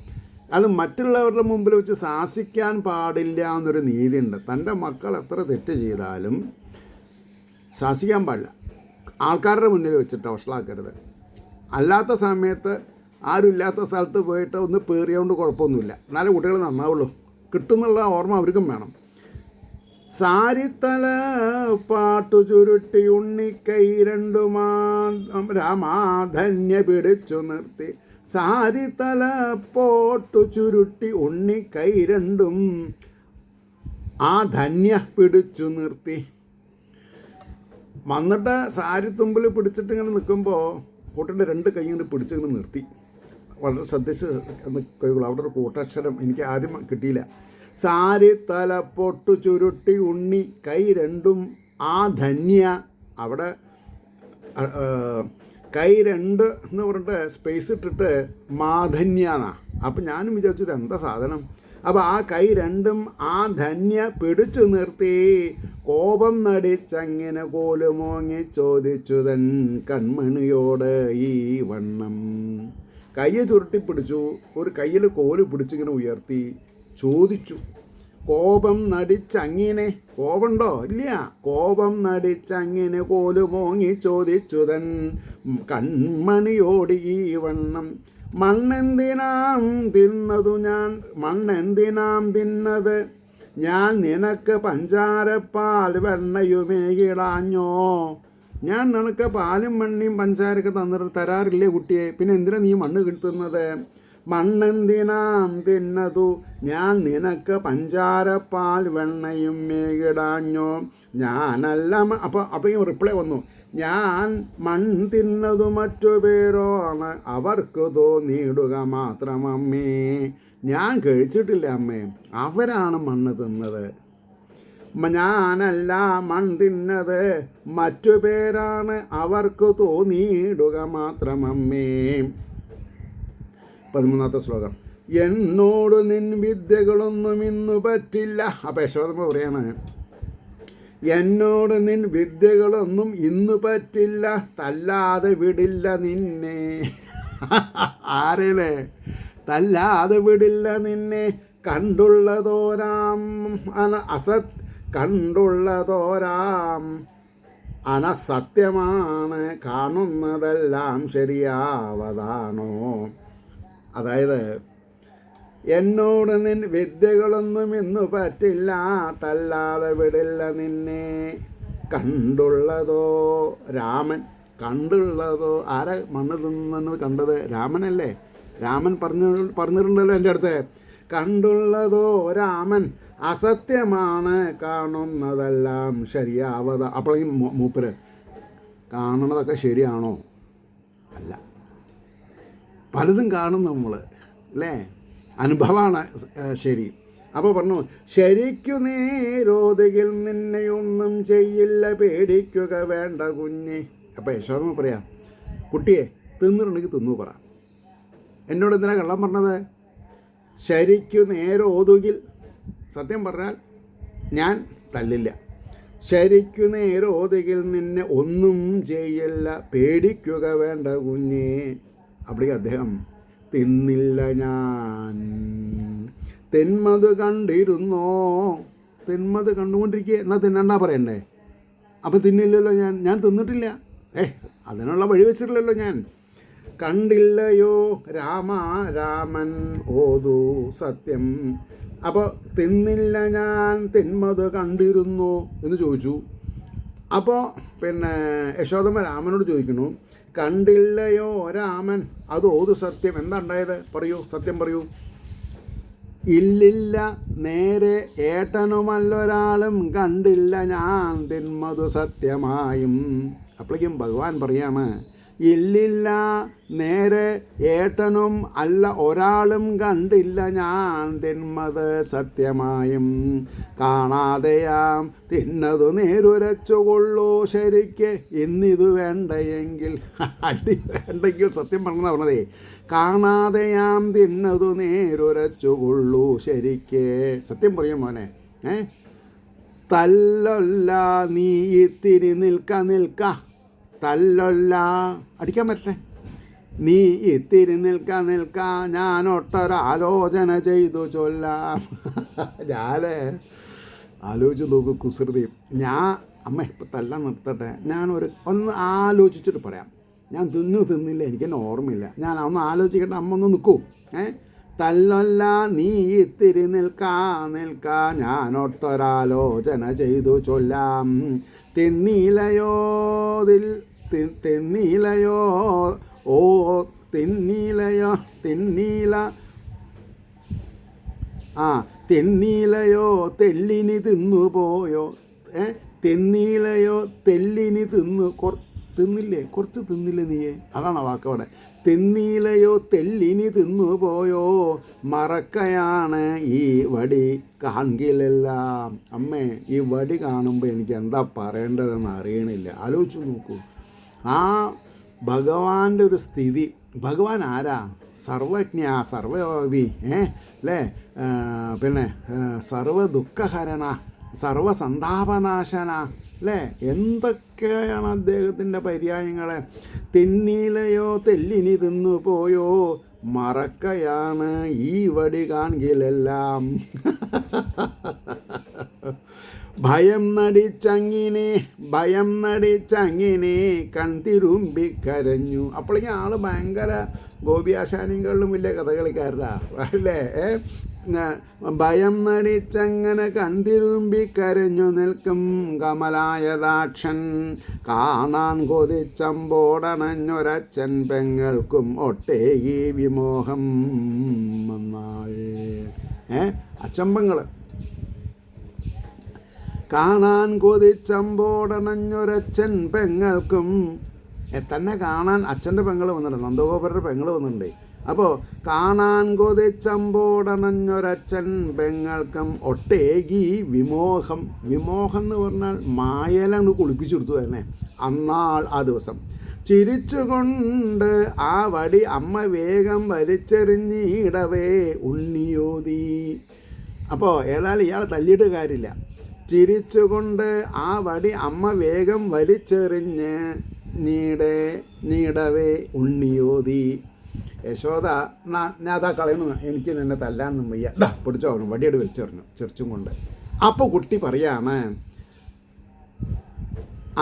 അത് മറ്റുള്ളവരുടെ മുമ്പിൽ വെച്ച് ശാസിക്കാൻ പാടില്ല എന്നൊരു നീതിയുണ്ട്. തൻ്റെ മക്കൾ എത്ര തെറ്റ് ചെയ്താലും ശാസിക്കാൻ പാടില്ല. ആൾക്കാരുടെ മുന്നിൽ വെച്ചിട്ട് വഷളാക്കരുത്. അല്ലാത്ത സമയത്ത് ആരുമില്ലാത്ത സ്ഥലത്ത് പോയിട്ട് ഒന്ന് പേറിയോണ്ട് കുഴപ്പമൊന്നുമില്ല. എന്നാലും കുട്ടികൾ നന്നാവുള്ളൂ. കിട്ടുന്നുള്ള ഓർമ്മ അവർക്കും വേണം. സാരിത്തല പാട്ടു ചുരുട്ടി ഉണ്ണിക്കൈ രണ്ടുമാ രാമാധന്യ പിടിച്ചു നിർത്തി. സാരിത്തല പോട്ടു ചുരുട്ടി ഉണ്ണിക്കൈ രണ്ടും ആ ധന്യ പിടിച്ചു നിർത്തി. വന്നിട്ട് സാരിത്തുമ്പിൽ പിടിച്ചിട്ട് ഇങ്ങനെ നിൽക്കുമ്പോൾ കൂട്ടൻ്റെ രണ്ട് കൈ കൊണ്ട് പിടിച്ചിങ്ങനെ നിർത്തി. വളരെ ശ്രദ്ധിച്ച് കഴിയുള്ളൂ. അവിടെ ഒരു കൂട്ടക്ഷരം എനിക്ക് ആദ്യം കിട്ടിയില്ല. സാരി തല പൊട്ടു ചുരുട്ടി ഉണ്ണി കൈ രണ്ടും ആ ധന്യ അവിടെ കൈ രണ്ട് എന്ന് പറഞ്ഞിട്ട് സ്പേസ് ഇട്ടിട്ട് മാധന്യാന്നാ. അപ്പം ഞാനും വിചാരിച്ചത് എന്താ സാധനം. അപ്പം ആ കൈ രണ്ടും ആ ധന്യ പിടിച്ചു നിർത്തി കോപം നടിച്ചങ്ങനെ കോലുമോങ്ങി ചോദിച്ചു തൻ കൺമണിയോട് ഈ വണ്ണം. കൈ ചുരുട്ടിപ്പിടിച്ചു, ഒരു കയ്യിൽ കോല് പിടിച്ചിങ്ങനെ ഉയർത്തി ചോദിച്ചു. കോപം നടിച്ചങ്ങിനെ, കോപമുണ്ടോ ഇല്ല, കോപം നടിച്ചങ്ങിനെ കോലുമോങ്ങി ചോദിച്ചു തൻ കൺമണിയോട് ഈ വണ്ണം. മണ്ണെന്തിനാം തിന്നതു ഞാൻ, മണ്ണെന്തിനാം തിന്നത് ഞാൻ, നിനക്ക് പഞ്ചാരപ്പാൽ വെണ്ണയുമേകിടാഞ്ഞോ. ഞാൻ നിനക്ക് പാലും വെണ്ണയും പഞ്ചാരൊക്കെ തരാറില്ലേ കുട്ടിയെ, പിന്നെ എന്തിനാ നീ മണ്ണ് കിട്ടുന്നത്. മണ്ണെന്തിനാം തിന്നതു ഞാൻ, നിനക്ക് പഞ്ചാരപ്പാൽ വെണ്ണയും മേകിടാഞ്ഞോ. ഞാനല്ല. അപ്പോൾ ഈ റിപ്ലൈ വന്നു, ഞാൻ മണ്ണ് തിന്നതു മറ്റു പേരോ ആണ്, അവർക്ക് തോന്നിയിടുക മാത്രമമ്മേ. ഞാൻ കഴിച്ചിട്ടില്ല അമ്മേ, അവരാണ് മണ്ണ് തിന്നത്. ഞാനല്ല മണ്ണ് തിന്നത്, മറ്റു പേരാണ്, അവർക്ക് തോന്നിയിടുക മാത്രമമ്മേ. 13ാമത്തെ ശ്ലോകം. എന്നോട് നിൻ വിദ്യകളൊന്നും ഇന്നു പറ്റില്ല. അപ്പം യശോദമ്മ പറയാണ്, എന്നോട് നിൻ വിദ്യകളൊന്നും ഇന്നു പറ്റില്ല, തല്ലാതെ വിടില്ല നിന്നെ. ആരേലേ? തല്ലാതെ വിടില്ല നിന്നെ. കണ്ടുള്ളതോരാം കണ്ടുള്ളതോരാം അനസത്യമാണ്, കാണുന്നതെല്ലാം ശരിയാവതാണോ. അതായത് എന്നോട് നിൻ വിദ്യകളൊന്നും ഇന്നു പറ്റില്ല, തല്ലാതെ വിടില്ല നിന്നെ. കണ്ടുള്ളതോ രാമൻ, കണ്ടുള്ളതോ ആരാ മണ്ണ് തിന്നുന്നത് കണ്ടത്? രാമനല്ലേ. രാമൻ പറഞ്ഞിട്ടുണ്ടല്ലോ എൻ്റെ അടുത്ത്. കണ്ടുള്ളതോ രാമൻ അസത്യമാണ്, കാണുന്നതെല്ലാം ശരിയാവത. അപ്പോഴേക്കും മൂപ്പര് കാണുന്നതൊക്കെ ശരിയാണോ? അല്ല, പലതും കാണും നമ്മൾ അല്ലേ, അനുഭവമാണ് ശരി. അപ്പോൾ പറഞ്ഞു, ശരിക്കു നേരോതിൽ നിന്നെയൊന്നും ചെയ്യില്ല, പേടിക്കുക വേണ്ട കുഞ്ഞെ. അപ്പോൾ യശോദമ്മ പറയാം, കുട്ടിയെ തിന്നിട്ടുണ്ടെങ്കിൽ തിന്നു പറ. എന്നോട് എന്തിനാ കള്ളം പറഞ്ഞത്? ശരിക്കു നേരോതുകിൽ, സത്യം പറഞ്ഞാൽ ഞാൻ തല്ലില്ല. ശരിക്കു നേരോതിൽ നിന്നെ ഒന്നും ചെയ്യില്ല, പേടിക്കുക വേണ്ട കുഞ്ഞേ. അപ്പോഴേക്ക് അദ്ദേഹം, തിന്നില്ല ഞാൻ തെന്മത് കണ്ടിരുന്നോ. തെന്മത് കണ്ടുകൊണ്ടിരിക്കുക, എന്നാൽ തിന്നണ്ടാ പറയണ്ടേ. അപ്പം തിന്നില്ലല്ലോ ഞാൻ തിന്നിട്ടില്ല. അതിനുള്ള വഴി വെച്ചിട്ടില്ലല്ലോ ഞാൻ. കണ്ടില്ലയോ രാമൻ ഓതു സത്യം. അപ്പോൾ തിന്നില്ല ഞാൻ തിന്മത് കണ്ടിരുന്നു എന്ന് ചോദിച്ചു. അപ്പോൾ പിന്നെ യശോദമ്മ രാമനോട് ചോദിക്കുന്നു, കണ്ടില്ലയോ രാമൻ അത് ഓതു സത്യം. എന്താ ഉണ്ടായത്? പറയൂ, സത്യം പറയൂ. ഇല്ലില്ല നേരെ ഏട്ടനുമല്ലൊരാളും കണ്ടില്ല ഞാൻ തിന്മതു സത്യമായും. അപ്പോഴേക്കും ഭഗവാൻ പറയാണ്, ഇല്ലില്ല നേരെ ഏട്ടനും അല്ല ഒരാളും കണ്ടില്ല ഞാൻ തിന്മത് സത്യമായും. കാണാതെയാം തിന്നതു നേരുരച്ചുകൊള്ളൂ ശരിക്ക്, ഇന്നിതു വേണ്ടയെങ്കിൽ. അടി വേണ്ടെങ്കിൽ സത്യം പറഞ്ഞതേ. കാണാതെയാം തിന്നതു നേരുരച്ചുകൊള്ളൂ ശരിക്ക്. സത്യം പറയും മോനെ. തല്ലൊല്ല നീ ഇത്തിരി നിൽക്ക. തല്ലൊല്ല, അടിക്കാൻ പറ്റേ. നീ ഇത്തിരി നിൽക്ക, ഞാനൊട്ടൊരാലോചന ചെയ്തു ചൊല്ലാം. ഞാൻ ആലോചിച്ച് നോക്കൂ കുസൃതി. അമ്മ ഇപ്പം തല്ലാൻ നിർത്തട്ടെ, ഒന്ന് ആലോചിച്ചിട്ട് പറയാം. ഞാൻ തിന്നില്ല, എനിക്കെന്നെ ഓർമ്മയില്ല. ഞാൻ ഒന്ന് ആലോചിക്കട്ടെ, അമ്മ ഒന്ന് നിൽക്കൂ. തല്ലൊല്ല നീ ഇത്തിരി നിൽക്ക, ഞാനൊട്ടൊരാലോചന ചെയ്തു ചൊല്ലാം. തിന്നീലയോ ഓ തിന്നീലയോ തിന്നീലയോ തെല്ലിനി തിന്നുപോയോ. തിന്നീലയോ തെല്ലിനി തിന്നില്ലേ, കുറച്ച് തിന്നില്ലേ നീയെ. അതാണ് വാക്കവിടെ. തിന്നീലയോ തെല്ലിനി തിന്നുപോയോ മറക്കയാണ് ഈ വടി കാൺകിലെല്ലാം. അമ്മേ, ഈ വടി കാണുമ്പോൾ എനിക്ക് എന്താ പറയേണ്ടതെന്ന് അറിയണില്ല. ആലോചിച്ച് നോക്കൂ, ആ ഭഗവാന്റെ ഒരു സ്ഥിതി. ഭഗവാൻ ആരാ? സർവജ്ഞ, സർവയോഗി, അല്ലേ? പിന്നെ സർവ ദുഃഖഹരണ, സർവസന്താപനാശന, അല്ലേ? എന്തൊക്കെയാണ് അദ്ദേഹത്തിൻ്റെ പര്യായങ്ങൾ. തിന്നീലയോ തെല്ലിനി തിന്നു പോയോ മറക്കയാണ് ഈ വടി കാൺകിലെല്ലാം. ഭയം നടിച്ചങ്ങിനെ കൺതിരുമ്പിക്കരഞ്ഞു. അപ്പോഴേക്കും ആള് ഭയങ്കര ഗോപിയാശാനികളിലും വലിയ കഥകളിക്കാരനാ, അല്ലേ? ഭയം നടിച്ചങ്ങനെ കൺതിരുമ്പിക്കരഞ്ഞു നിൽക്കും കമലായതാക്ഷൻ. കാണാൻ കൊതിച്ചമ്പോടണഞ്ഞൊരച്ഛൻ പെങ്ങൾക്കും ഒട്ടേ ഈ വിമോഹം വന്നാൽ. അച്ചമ്പങ്ങൾ കാണാൻ കൊതിച്ചമ്പോടണഞ്ഞൊരച്ഛൻ പെങ്ങൾക്കും. തന്നെ കാണാൻ അച്ഛൻ്റെ പെങ്ങൾ വന്നിട്ടുണ്ട്, നന്ദഗോപരുടെ പെങ്ങൾ വന്നിട്ടുണ്ട്. അപ്പോൾ കാണാൻ കൊതിച്ചമ്പോടണഞ്ഞൊരച്ഛൻ പെങ്ങൾക്കും ഒട്ടേകി വിമോഹം. വിമോഹം എന്ന് പറഞ്ഞാൽ മായലങ്ങ് കുളിപ്പിച്ചെടുത്തു തന്നെ. അന്നാൾ ആ ദിവസം ചിരിച്ചുകൊണ്ട് ആ വടി അമ്മ വേഗം വലിച്ചെറിഞ്ഞിടവേ ഉണ്ണിയോതി. അപ്പോൾ ഏതായാലും ഇയാൾ തല്ലിയിട്ട് കാര്യമില്ല. ചിരിച്ചുകൊണ്ട് ആ വടി അമ്മ വേഗം വലിച്ചെറിഞ്ഞ് നീടവേ ഉണ്ണിയോതി. യശോദ, ഞാൻ അതാ കളയണു, എനിക്ക് നിന്നെ തല്ലാനൊന്നും വയ്യ, പിടിച്ചോ വടിയോട് വലിച്ചെറിഞ്ഞു ചെറിച്ചും കൊണ്ട്. അപ്പോൾ കുട്ടി പറയാണ്,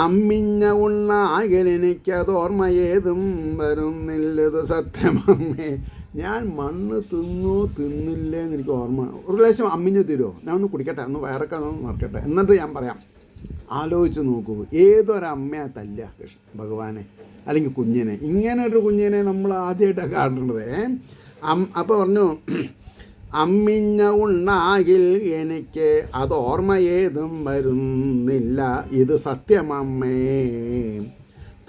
അമ്മിഞ്ഞ ഉണ്ണാകലെനിക്കത് ഓർമ്മയേതും വരുന്നില്ലത് സത്യമമ്മേ. ഞാൻ മണ്ണ് തിന്നില്ലേന്ന് എനിക്ക് ഓർമ്മ. ഒരു ലേശം അമ്മിഞ്ഞ് തരുമോ? ഞാൻ ഒന്ന് കുടിക്കട്ടെ, ഒന്ന് വയറൊക്കെ ഒന്ന് മറക്കട്ടെ, എന്നിട്ട് ഞാൻ പറയാം. ആലോചിച്ച് നോക്കൂ, ഏതൊരമ്മയാ തല്ല ഭഗവാനെ അല്ലെങ്കിൽ കുഞ്ഞിനെ? ഇങ്ങനെ ഒരു കുഞ്ഞിനെ നമ്മൾ ആദ്യമായിട്ടാണ് കാണേണ്ടത്. അപ്പോൾ പറഞ്ഞു, അമ്മിഞ്ഞ ഉണ്ണാകിൽ എനിക്ക് അത് ഓർമ്മയേതും വരുന്നില്ല ഇത് സത്യമമ്മേ.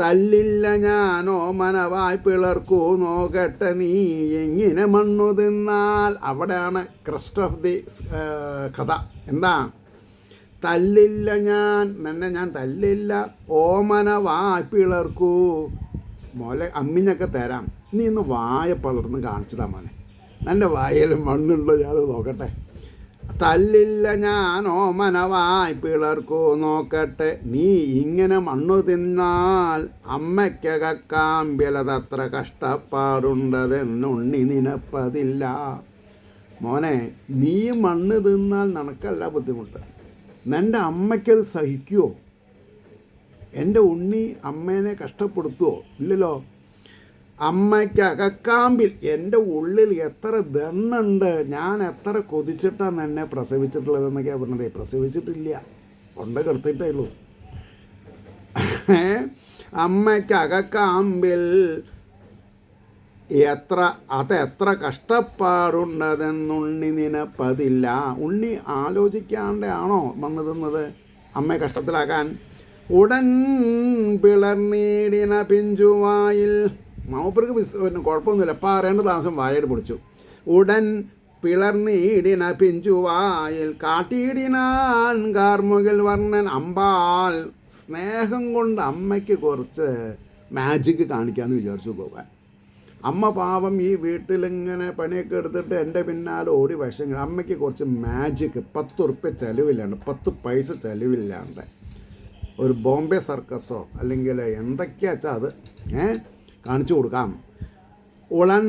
തല്ലില്ല ഞാനോ മനവായി പിളർക്കൂ നോക്കട്ടെ നീ എങ്ങനെ മണ്ണു തിന്നാൽ. അവിടെയാണ് ക്രസ്റ്റ് ഓഫ് ദി കഥ. എന്താ? തല്ലില്ല നിന്നെ ഞാൻ തല്ലില്ല, ഓമനവായി പിളർക്കൂ. മോലെ അമ്മിഞ്ഞൊക്കെ തരാം, നീ ഇന്ന് വായ പളർന്ന് കാണിച്ചതാ മോനെ. എൻ്റെ വായയിൽ മണ്ണുണ്ടോ ഞാൻ നോക്കട്ടെ. തല്ലില്ല ഞാൻ ഓമനവായി പിളർക്കൂ നോക്കട്ടെ നീ ഇങ്ങനെ മണ്ണു തിന്നാൽ അമ്മയ്ക്കകക്കാമ്പിലതത്ര കഷ്ടപ്പാടുണ്ടതെന്നുണ്ണി നിനപ്പതില്ല. മോനെ, നീ മണ്ണ് തിന്നാൽ നിനക്കല്ല ബുദ്ധിമുട്ട്, നിൻ്റെ അമ്മയ്ക്കത് സഹിക്കുമോ? എൻ്റെ ഉണ്ണി അമ്മേനെ കഷ്ടപ്പെടുത്തുമോ? ഇല്ലല്ലോ. അമ്മയ്ക്ക് അകക്കാമ്പിൽ എൻ്റെ ഉള്ളിൽ എത്ര ദണ്ണുണ്ട്, ഞാൻ എത്ര കൊതിച്ചിട്ടാണ് എന്നെ പ്രസവിച്ചിട്ടുള്ളതെന്നൊക്കെയാണ് പറഞ്ഞത്. പ്രസവിച്ചിട്ടില്ല, കൊണ്ട് കിടത്തിയിട്ടേ ഉള്ളൂ. അമ്മയ്ക്ക് അകക്കാമ്പിൽ അതെത്ര കഷ്ടപ്പാടുണ്ടതെന്നുണ്ണി നിനപ്പതില്ല. ഉണ്ണി ആലോചിക്കാണ്ട് ആണോ മണ്ണ് തിന്നത് അമ്മയെ കഷ്ടത്തിലാക്കാൻ? ഉടൻ പിളർന്നീടിന പിഞ്ചുവായിൽ. മൂപ്പർക്ക് പിന്നെ കുഴപ്പമൊന്നുമില്ല, അപ്പം അറിയേണ്ട താമസം വായയുടെ പൊടിച്ചു. ഉടൻ പിളർന്നീടിന പിഞ്ചുവായിൽ കാട്ടിയിടിനാൻ കാർമുകിൽ വർണ്ണൻ അമ്പാൽ. സ്നേഹം കൊണ്ട് അമ്മയ്ക്ക് കുറച്ച് മാജിക്ക് കാണിക്കാമെന്ന് വിചാരിച്ചു പോകാൻ. അമ്മ പാവം ഈ വീട്ടിലിങ്ങനെ പണിയൊക്കെ എടുത്തിട്ട് എൻ്റെ പിന്നാലെ ഓടി വശങ്ങൾ. അമ്മയ്ക്ക് കുറച്ച് മാജിക്ക്, 10 ഉറുപ്പ്യ ചിലവില്ലാണ്ട്, 10 പൈസ ചിലവില്ലാണ്ട് ഒരു ബോംബെ സർക്കസോ അല്ലെങ്കിൽ എന്തൊക്കെയാ വെച്ചാൽ അത് കാണിച്ചു കൊടുക്കാം. ഉടൻ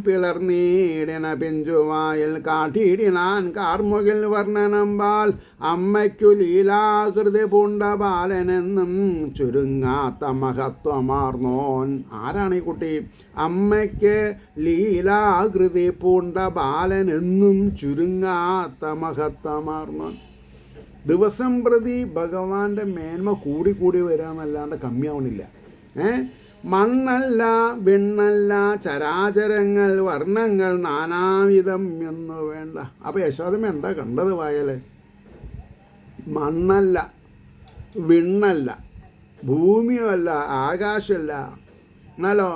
പിളർന്നീടിന പിഞ്ചുവായിൽ കാട്ടിയിടിനാൻ കാർമുകിൽ വർണ്ണനമ്പാൽ. അമ്മയ്ക്കു ലീലാകൃതി പൂണ്ട ബാലനെന്നും ചുരുങ്ങാത്ത മഹത്വമാർന്നോൻ. ആരാണ് ഈ കുട്ടി? അമ്മയ്ക്ക് ലീലാകൃതി പൂണ്ട ബാലനെന്നും ചുരുങ്ങാത്ത മഹത്വമാർന്നോൻ. ദിവസം പ്രതി ഭഗവാന്റെ മേന്മ കൂടി വരാമെന്നല്ലാണ്ട് കമ്മിയാവണില്ല. മണ്ണല്ല വിണ്ണല്ല ചരാചരങ്ങൾ വർണ്ണങ്ങൾ നാനാവിധം എന്ന് വേണ്ട. അപ്പോൾ യശോദമ്മ എന്താ കണ്ടത് വായല്? മണ്ണല്ല, വിണ്ണല്ല, ഭൂമിയുമല്ല, ആകാശമല്ല, എന്നാലോ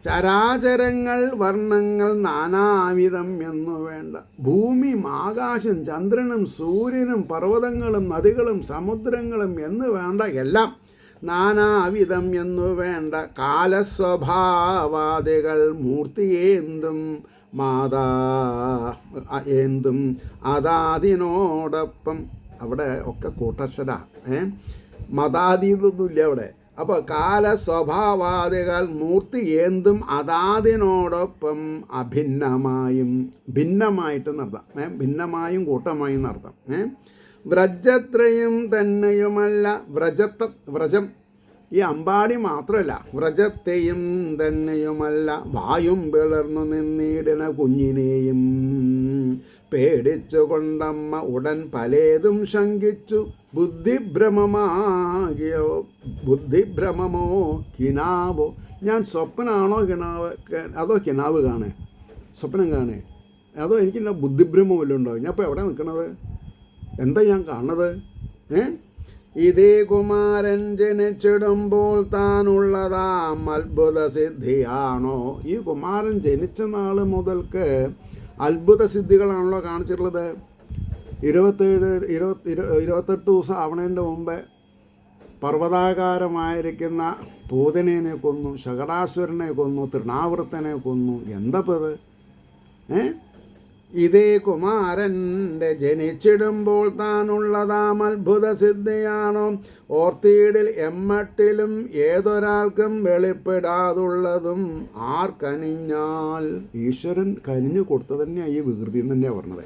ചരാചരങ്ങൾ വർണ്ണങ്ങൾ നാനാവിധം എന്നു വേണ്ട. ഭൂമിയും ആകാശം ചന്ദ്രനും സൂര്യനും പർവ്വതങ്ങളും നദികളും സമുദ്രങ്ങളും എന്ന് വേണ്ട എല്ലാം നാനാവിധം എന്നു വേണ്ട. കാലസ്വഭാവാദികൾ മൂർത്തിയേന്തും ഏന്തും അതാതിനോടൊപ്പം. അവിടെ ഒക്കെ കൂട്ടക്ഷര, മതാതീതൊന്നുമില്ല അവിടെ. അപ്പോൾ കാലസ്വഭാവാദികൾ മൂർത്തി ഏന്തും അതാതിനോടൊപ്പം അഭിന്നമായും, ഭിന്നമായിട്ട് നടത്താം, ഭിന്നമായും കൂട്ടമായും നടത്താം. വ്രജത്രയും തന്നെയുമല്ല, വ്രജം ഈ അമ്പാടി മാത്രമല്ല, വ്രജത്തെയും തന്നെയുമല്ല, വായും പിളർന്നു നിന്നിടന കുഞ്ഞിനെയും പേടിച്ചു കൊണ്ടമ്മ ഉടൻ പലേതും ശങ്കിച്ചു. ബുദ്ധിഭ്രമമോ കിനാവോ. ഞാൻ സ്വപ്നമാണോ കിനാവ്, അതോ കിനാവ് കാണേ, സ്വപ്നം കാണേ, അതോ എനിക്ക് ബുദ്ധിഭ്രമം വല്ലതും ഉണ്ടോ? ഞാൻ ഇപ്പോൾ എവിടെ നിൽക്കണത്, എന്താ ഞാൻ കാണുന്നത്? ഇതേ കുമാരൻ ജനിച്ചിടുമ്പോൾ താനുള്ളതാം അത്ഭുത സിദ്ധിയാണോ? ഈ കുമാരൻ ജനിച്ച നാൾ മുതൽക്ക് അത്ഭുത സിദ്ധികളാണല്ലോ കാണിച്ചിട്ടുള്ളത്. 28 ദിവസം ആവണതിൻ്റെ മുമ്പേ പർവ്വതാകാരമായിരിക്കുന്ന പൂതനേനെ കൊന്നു, ശകടാസുരനെ കൊന്നു, തൃണാവൃത്തനെ കൊന്നു. എന്തപ്പത്? ഇതേ കുമാരൻ്റെ ജനിച്ചിടുമ്പോൾ താനുള്ളതാം അത്ഭുത സിദ്ധിയാണോ? ഓർത്തിയിടിൽ എമ്മട്ടിലും ഏതൊരാൾക്കും വെളിപ്പെടാതുള്ളതും ആർക്കനിഞ്ഞാൽ. ഈശ്വരൻ കനിഞ്ഞു കൊടുത്തു തന്നെയാണ് ഈ വികൃതി എന്ന് തന്നെയാണ് പറഞ്ഞത്.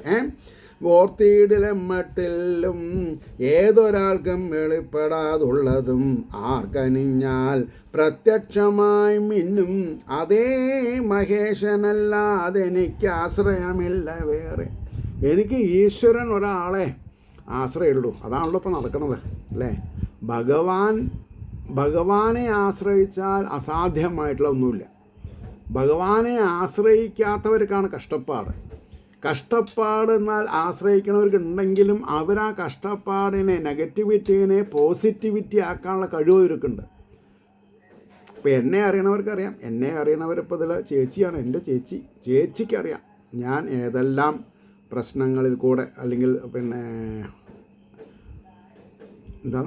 ഓർത്തിയിടിലെമ്മട്ടിലും ഏതൊരാൾക്കും വെളിപ്പെടാതുള്ളതും ആർക്കനിഞ്ഞാൽ പ്രത്യക്ഷമായി മിന്നും അതേ മഹേശനല്ലാതെ എനിക്ക് ആശ്രയമില്ല വേറെ. എനിക്ക് ഈശ്വരൻ ഒരാളെ ആശ്രയമുള്ളൂ. അതാണല്ലോ ഇപ്പോൾ നടക്കുന്നത് അല്ലേ? ഭഗവാനെ ആശ്രയിച്ചാൽ അസാധ്യമായിട്ടുള്ള ഒന്നുമില്ല. ഭഗവാനെ ആശ്രയിക്കാത്തവർക്കാണ് കഷ്ടപ്പാട് എന്നാൽ ആശ്രയിക്കുന്നവർക്കുണ്ടെങ്കിലും അവർ ആ കഷ്ടപ്പാടിനെ, നെഗറ്റിവിറ്റീനെ പോസിറ്റിവിറ്റി ആക്കാനുള്ള കഴിവ് അവർക്കുണ്ട്. ഇപ്പോൾ എന്നെ അറിയണവർക്കറിയാം. എന്നെ അറിയണവരിപ്പോൾ ഇതിൽ ചേച്ചിയാണ് എൻ്റെ ചേച്ചിക്കറിയാം ഞാൻ ഏതെല്ലാം പ്രശ്നങ്ങളിൽ കൂടെ, അല്ലെങ്കിൽ പിന്നെ എന്താ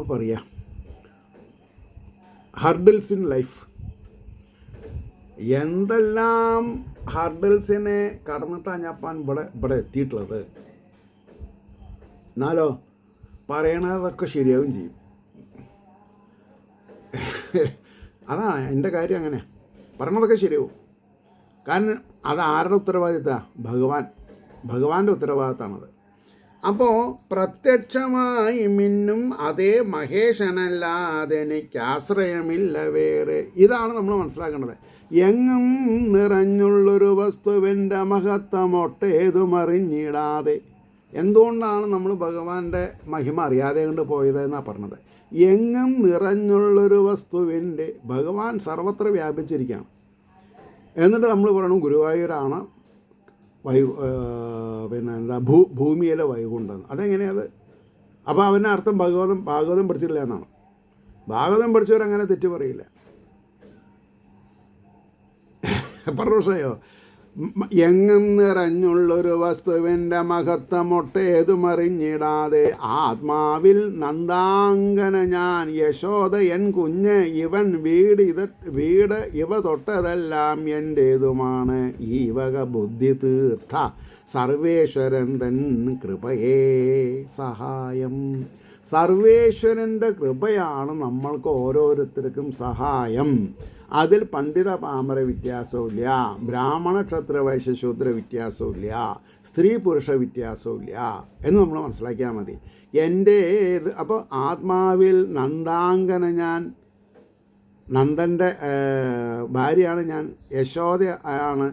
പറയുക ഹർഡിൽസ് ഇൻ ലൈഫ്, എന്തെല്ലാം ഹർഡിൽസിനെ കടന്നിട്ടാണ് ഞാൻ ഇവിടെ എത്തിയിട്ടുള്ളത്. എന്നാലോ പറയണതൊക്കെ ശരിയാവും ചെയ്യും. അതാണ് എൻ്റെ കാര്യം. അങ്ങനെ പറയണതൊക്കെ ശരിയാവും. കാരണം അത് ആരുടെ ഉത്തരവാദിത്തമാണ്? ഭഗവാന്റെ ഉത്തരവാദിത്തമാണത്. അപ്പോൾ പ്രത്യക്ഷമായി മിന്നും അതേ മഹേശനല്ലാതെ എനിക്ക് ആശ്രയമില്ല വേറെ. ഇതാണ് നമ്മൾ മനസ്സിലാക്കേണ്ടത്. എങ്ങും നിറഞ്ഞുള്ളൊരു വസ്തുവിൻ്റെ മഹത്വം ഒട്ടേതും അറിഞ്ഞിടാതെ. എന്തുകൊണ്ടാണ് നമ്മൾ ഭഗവാന്റെ മഹിമ അറിയാതെ കൊണ്ട് പോയത് എന്നാണ് പറഞ്ഞത്. എങ്ങും നിറഞ്ഞുള്ളൊരു വസ്തുവിൻ്റെ, ഭഗവാൻ സർവത്ര വ്യാപിച്ചിരിക്കുകയാണ്. എന്നിട്ട് നമ്മൾ പറയണം ഗുരുവായൂരാണ് ഭൂമിയിലെ വൈകുണ്ഠം. അതെങ്ങനെയത്? അപ്പോൾ അവൻ്റെ അർത്ഥം ഭാഗവതം പഠിച്ചിട്ടില്ല എന്നാണ്. ഭാഗവതം പഠിച്ചവരങ്ങനെ തെറ്റ് പറയില്ല. പറഞ്ഞോ? എങ്ങും നിറഞ്ഞുള്ളൊരു വസ്തുവിൻ്റെ മഹത്വമൊട്ടേതും അറിഞ്ഞിടാതെ ആത്മാവിൽ നന്ദാങ്കന ഞാൻ യശോദ എൻ കുഞ്ഞ് ഇവൻ വീട് ഇവ തൊട്ടതെല്ലാം എൻ്റേതുമാണ് ഈ വക ബുദ്ധി തീർത്ഥ സർവേശ്വരൻ തൻ കൃപയേ സഹായം. സർവേശ്വരൻ്റെ കൃപയാണ് നമ്മൾക്ക് ഓരോരുത്തർക്കും സഹായം. അതിൽ പണ്ഡിത പാമര വ്യത്യാസമില്ല, ബ്രാഹ്മണ ക്ഷത്ര വൈശ്യ ശൂദ്ര വ്യത്യാസമില്ല, സ്ത്രീ പുരുഷ വ്യത്യാസമില്ല എന്ന് നമ്മൾ മനസ്സിലാക്കിയാൽ മതി. അപ്പോൾ ആത്മാവിൽ നന്ദാങ്കന ഞാൻ, നന്ദൻ്റെ ഭാര്യയാണ് ഞാൻ, യശോദയാണ്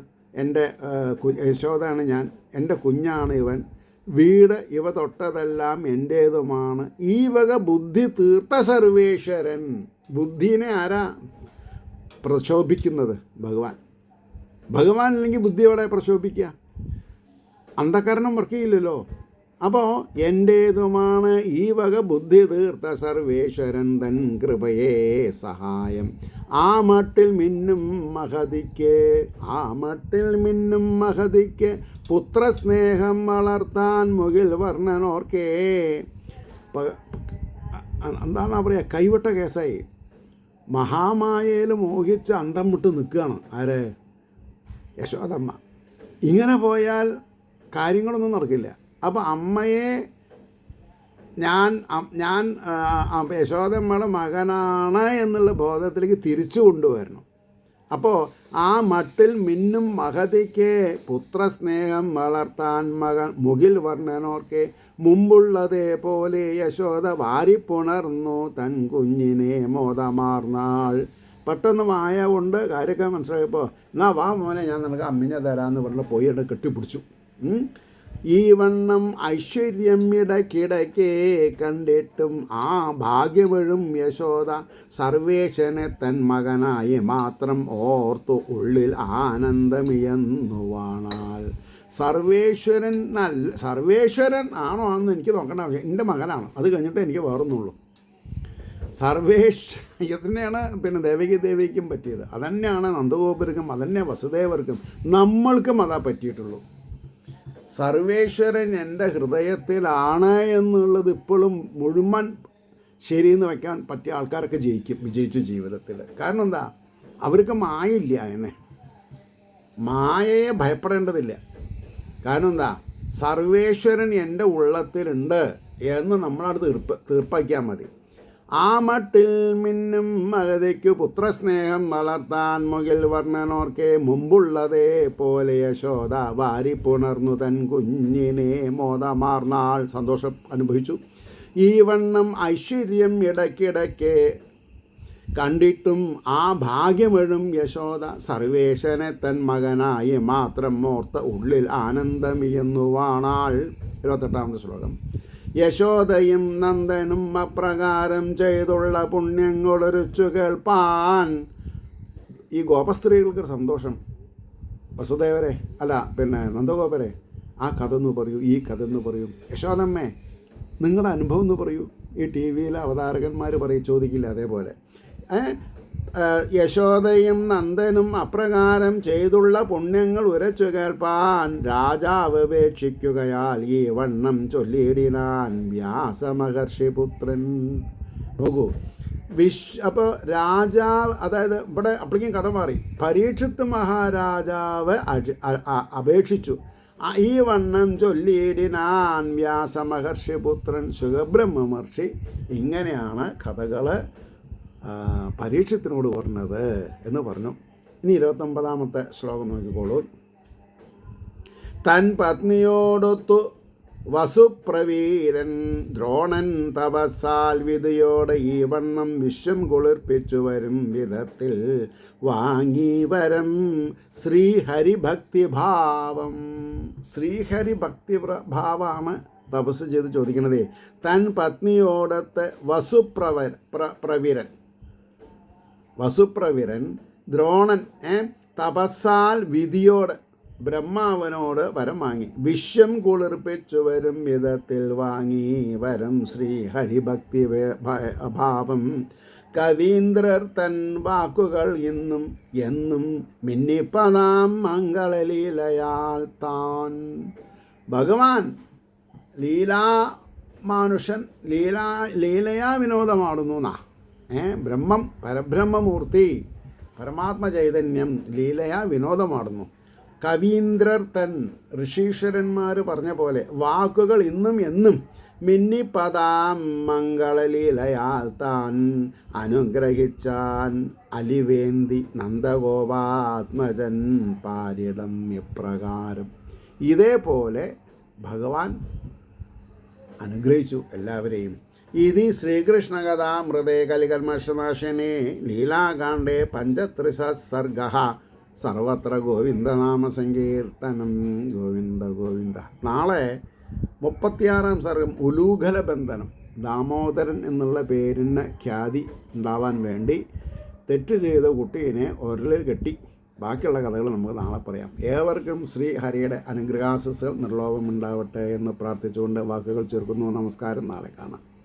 യശോദയാണ് ഞാൻ, എൻ്റെ കുഞ്ഞാണ് ഇവൻ, വീട് ഇവ തൊട്ടതെല്ലാം എൻ്റേതുമാണ് ഈ വക ബുദ്ധി തീർത്ത സർവേശ്വരൻ. ബുദ്ധിനെ ആരാ പ്രശോഭിക്കുന്നത്? ഭഗവാൻ അല്ലെങ്കിൽ ബുദ്ധി എവിടെ പ്രശോഭിക്കുക? അന്ധകരണം വർക്ക് ചെയ്യില്ലല്ലോ. അപ്പോൾ എൻ്റേതുമാണ് ഈ വക ബുദ്ധി തീർത്ത സർവേശ്വരൻ തൻ കൃപയെ സഹായം. ആ മട്ടിൽ മിന്നും മഹതിക്ക് പുത്രസ്നേഹം വളർത്താൻ മുകിൽ വർണ്ണനോർക്കേ. എന്താണ് പറയുക, കൈവിട്ട കേസായി. മഹാമായയിൽ മോഹിച്ച് അന്തം വിട്ട് നിൽക്കുകയാണ് ആര്? യശോദമ്മ. ഇങ്ങനെ പോയാൽ കാര്യങ്ങളൊന്നും നടക്കില്ല. അപ്പോൾ അമ്മയെ ഞാൻ യശോദമ്മയുടെ മകനാണ് എന്നുള്ള ബോധത്തിലേക്ക് തിരിച്ചു കൊണ്ടുവരണം. അപ്പോൾ ആ മട്ടിൽ മിന്നും മഹതിക്ക് പുത്രസ്നേഹം വളർത്താൻ മകൻ മുകിൽ വർണ്ണനോർക്കെ മുമ്പുള്ളതേ പോലെ യശോദ വാരിപ്പുണർന്നു തൻ കുഞ്ഞിനെ മോദമാർന്നാൾ. പെട്ടെന്ന് മായ കൊണ്ട് കാര്യമൊക്കെ മനസ്സിലായപ്പോൾ എന്നാ വാ മോനെ ഞാൻ നിനക്ക് അമ്മിഞ്ഞ തരാമെന്ന് പറഞ്ഞ് പോയി അവിടെ കെട്ടിപ്പിടിച്ചു. ഈ വണ്ണം ഐശ്വര്യം ഇടയ്ക്കിടയ്ക്ക് കണ്ടിട്ടും ആ ഭാഗ്യവഴും യശോദ സർവേശ്വരനെ തൻ മകനായി മാത്രം ഓർത്തു ഉള്ളിൽ ആനന്ദമിയെന്നുവാണാൽ. സർവേശ്വരൻ ആണോ എന്ന് എനിക്ക് നോക്കേണ്ട ആവശ്യം, എൻ്റെ മകനാണ്. അത് കഴിഞ്ഞിട്ട് എനിക്ക് വേറൊന്നുള്ളൂ. തന്നെയാണ് പിന്നെ ദേവിക്കും പറ്റിയത്. അതന്നെയാണ് നന്ദഗോപർക്കും, അതന്നെ വസുദേവർക്കും, നമ്മൾക്കും അതാ പറ്റിയിട്ടുള്ളൂ. സർവേശ്വരൻ എൻ്റെ ഹൃദയത്തിലാണ് എന്നുള്ളത് ഇപ്പോഴും മുഴുവൻ ശരിയെന്ന് വയ്ക്കാൻ പറ്റിയ ആൾക്കാരൊക്കെ വിജയിച്ചു ജീവിതത്തിൽ. കാരണം എന്താ, അവർക്ക് മായയില്ല. എന്നെ മായയെ ഭയപ്പെടേണ്ടതില്ല. കാരണം എന്താ, സർവേശ്വരൻ എൻ്റെ ഉള്ളത്തിലുണ്ട് എന്ന് നമ്മളത് തീർപ്പാക്കിയാൽ മതി. ആ മട്ടിൽ മിന്നും മഹതിക്കു പുത്രസ്നേഹം വളർത്താൻ മുകിൽ വർണ്ണനോർക്കെ മുമ്പുള്ളതേ പോലെ യശോദ വാരിപ്പുണർന്നു തൻ കുഞ്ഞിനെ മോദമാർന്നാൾ. സന്തോഷം അനുഭവിച്ചു. ഈ വണ്ണം ഐശ്വര്യം ഇടയ്ക്കിടയ്ക്ക് കണ്ടിട്ടും ആ ഭാഗ്യമെഴും യശോദ സർവേശ്വരനെ തൻ മകനായി മാത്രം ഓർത്ത ഉള്ളിൽ ആനന്ദമിയെന്നുവാണാൾ. 28ാമത്തെ ശ്ലോകം. യശോദയും നന്ദനും അപ്രകാരം ചെയ്തുള്ള പുണ്യങ്ങളൊരുച്ചു കേൾപ്പാൻ. ഈ ഗോപസ്ത്രീകൾക്കൊരു സന്തോഷം. വസുദേവരെ അല്ല പിന്നെ നന്ദഗോപരെ, ആ കഥ എന്ന് പറയൂ, ഈ കഥ എന്ന് പറയും. യശോദമ്മേ നിങ്ങളുടെ അനുഭവം എന്ന് പറയൂ. ഈ ടി വിയിലെ അവതാരകന്മാർ ചോദിക്കില്ല അതേപോലെ. യശോദയും നന്ദനും അപ്രകാരം ചെയ്തുള്ള പുണ്യങ്ങൾ ഉരച്ചു കേൾപ്പാൻ രാജാവ് അപേക്ഷിക്കുകയാൽ ഈ വണ്ണം ചൊല്ലിയിടിനാൻ വ്യാസമഹർഷിപുത്രൻ. നോക്കൂ, അപ്പോൾ രാജാവ്, അതായത് ഇവിടെ അപ്പോഴേക്കും കഥ മാറി. പരീക്ഷിത്ത് മഹാരാജാവ് അപേക്ഷിച്ചു. ഈ വണ്ണം ചൊല്ലിയിടിനാൻ വ്യാസമഹർഷിപുത്രൻ. സുഖബ്രഹ്മ മഹർഷി ഇങ്ങനെയാണ് കഥകൾ പരീക്ഷത്തിനോട് പറഞ്ഞത് എന്ന് പറഞ്ഞു. ഇനി 29ാമത്തെ ശ്ലോകം നോക്കിക്കോളൂ. തൻ പത്നിയോടൊത്തു വസുപ്രവീരൻ ദ്രോണൻ തപസ്സാൽ വിധിയോടെ ഈ വണ്ണം വിശ്വം കുളിർപ്പിച്ചു വരും വിധത്തിൽ വാങ്ങി വരം ശ്രീഹരിഭക്തിഭാവം. ശ്രീഹരിഭക്തിഭാവമാണ് തപസ് ചെയ്ത് ചോദിക്കണതേ. തൻ പത്നിയോടത്ത് വസുപ്രവീരൻ ദ്രോണൻ തപസ്സാൽ വിധിയോട് ബ്രഹ്മാവനോട് വരം വാങ്ങി വിശ്വം കുളിർപ്പിച്ചു വരും വിധത്തിൽ വാങ്ങി വരം ശ്രീഹരിഭക്തി ഭാവം. കവീന്ദ്രർ തൻ വാക്കുകൾ ഇന്നും എന്നും മിന്നിപ്പതാം മംഗളലീലയാൽ താൻ. ഭഗവാൻ ലീലാമാനുഷൻ ലീലയാ വിനോദമാടുന്നു എന്നാ. ബ്രഹ്മം പരബ്രഹ്മമൂർത്തി പരമാത്മ ചൈതന്യം ലീലയാ വിനോദമാടുന്നു. കവീന്ദ്രർ തൻ ഋഷീശ്വരന്മാർ പറഞ്ഞ പോലെ വാക്കുകൾ ഇന്നും എന്നും മിന്നിപ്പതാം മംഗളലീലയാൽ താൻ അനുഗ്രഹിച്ചാൻ അലിവേന്തി നന്ദഗോപാത്മജൻ പാരിടം ഇപ്രകാരം. ഇതേപോലെ ഭഗവാൻ അനുഗ്രഹിച്ചു എല്ലാവരെയും. ഇതി ശ്രീകൃഷ്ണകഥാമൃതേ കലികൽമഷനാശിനേ ലീലാകാണ്ഡേ 35 സർഗഃ സർവത്ര ഗോവിന്ദനാമ സങ്കീർത്തനം. ഗോവിന്ദ ഗോവിന്ദ. നാളെ 36ാം സർഗം ഉലൂഖല ബന്ധനം. ദാമോദരൻ എന്നുള്ള പേരിന് ഖ്യാതി ഉണ്ടാവാൻ വേണ്ടി തെറ്റ് ചെയ്ത കുട്ടീനെ ഉരലിൽ കെട്ടി ബാക്കിയുള്ള കഥകൾ നമുക്ക് നാളെ പറയാം. ഏവർക്കും ശ്രീ ഹരിയുടെ അനുഗ്രഹാശസ്സുകൾ നിർലോഭമുണ്ടാവട്ടെ എന്ന് പ്രാർത്ഥിച്ചുകൊണ്ട് വാക്കുകൾ ചേർക്കുന്നു. നമസ്കാരം. നാളെ കാണാം.